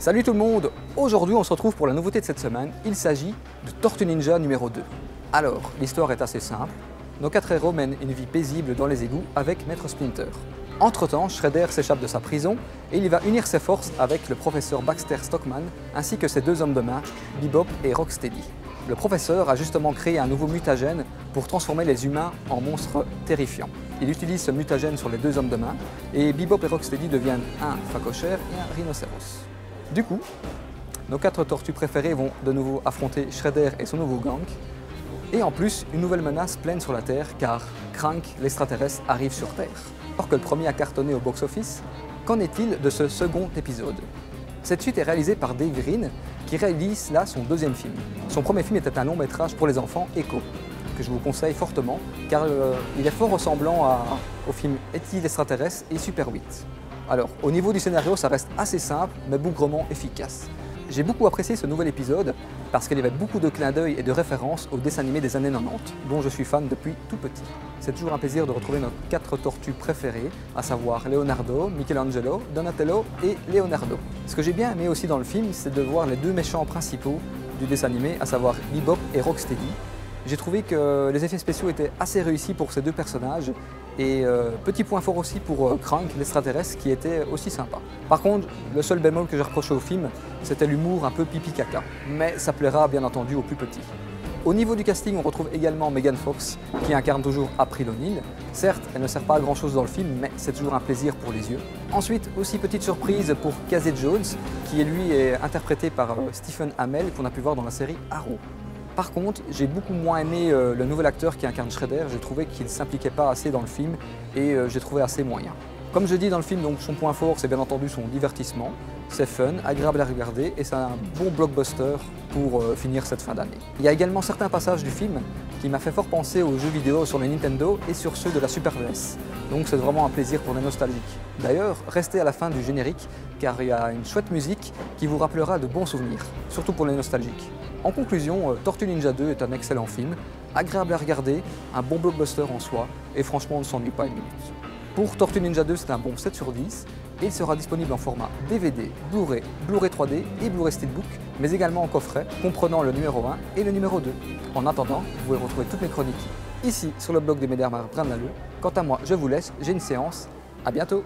Salut tout le monde! Aujourd'hui on se retrouve pour la nouveauté de cette semaine, il s'agit de Tortue Ninja numéro 2. Alors, l'histoire est assez simple, nos 4 héros mènent une vie paisible dans les égouts avec Maître Splinter. Entre-temps, Shredder s'échappe de sa prison et il va unir ses forces avec le professeur Baxter Stockman ainsi que ses 2 hommes de main, Bebop et Rocksteady. Le professeur a justement créé un nouveau mutagène pour transformer les humains en monstres terrifiants. Il utilise ce mutagène sur les 2 hommes de main et Bebop et Rocksteady deviennent un phacochère et un rhinocéros. Du coup, nos 4 tortues préférées vont de nouveau affronter Shredder et son nouveau gang. Et en plus, une nouvelle menace plane sur la Terre car Krang, l'extraterrestre, arrive sur Terre. Alors que le premier a cartonné au box-office, qu'en est-il de ce second épisode? Cette suite est réalisée par Dave Green qui réalise là son 2e film. Son premier film était un long métrage pour les enfants, Echo, que je vous conseille fortement car il est fort ressemblant au film E.T. l'extraterrestre et Super 8. Alors, au niveau du scénario, ça reste assez simple, mais bougrement efficace. J'ai beaucoup apprécié ce nouvel épisode parce qu'il y avait beaucoup de clins d'œil et de références aux dessins animés des années 90, dont je suis fan depuis tout petit. C'est toujours un plaisir de retrouver nos 4 tortues préférées, à savoir Leonardo, Michelangelo, Donatello et Leonardo. Ce que j'ai bien aimé aussi dans le film, c'est de voir les 2 méchants principaux du dessin animé, à savoir Bebop et Rocksteady. J'ai trouvé que les effets spéciaux étaient assez réussis pour ces 2 personnages et petit point fort aussi pour Krang, l'extraterrestre, qui était aussi sympa. Par contre, le seul bémol que j'ai reproché au film, c'était l'humour un peu pipi-caca, mais ça plaira bien entendu aux plus petits. Au niveau du casting, on retrouve également Megan Fox, qui incarne toujours April O'Neil. Certes, elle ne sert pas à grand chose dans le film, mais c'est toujours un plaisir pour les yeux. Ensuite, aussi petite surprise pour Casey Jones, qui lui est interprété par Stephen Amell, qu'on a pu voir dans la série Arrow. Par contre, j'ai beaucoup moins aimé le nouvel acteur qui incarne Shredder. J'ai trouvé qu'il ne s'impliquait pas assez dans le film et j'ai trouvé assez moyen. Comme je dis dans le film, donc, son point fort, c'est bien entendu son divertissement. C'est fun, agréable à regarder et c'est un bon blockbuster pour finir cette fin d'année. Il y a également certains passages du film qui m'a fait fort penser aux jeux vidéo sur les Nintendo et sur ceux de la Super NES. Donc c'est vraiment un plaisir pour les nostalgiques. D'ailleurs, restez à la fin du générique car il y a une chouette musique qui vous rappellera de bons souvenirs, surtout pour les nostalgiques. En conclusion, Tortue Ninja 2 est un excellent film, agréable à regarder, un bon blockbuster en soi et franchement on ne s'ennuie pas une minute. Pour Tortue Ninja 2, c'est un bon 7 sur 10 et il sera disponible en format DVD, Blu-ray, Blu-ray 3D et Blu-ray Steelbook, mais également en coffret comprenant le numéro 1 et le numéro 2. En attendant, vous pouvez retrouver toutes mes chroniques ici sur le blog de Médère Brin de Lalleux. Quant à moi, je vous laisse, j'ai une séance. À bientôt!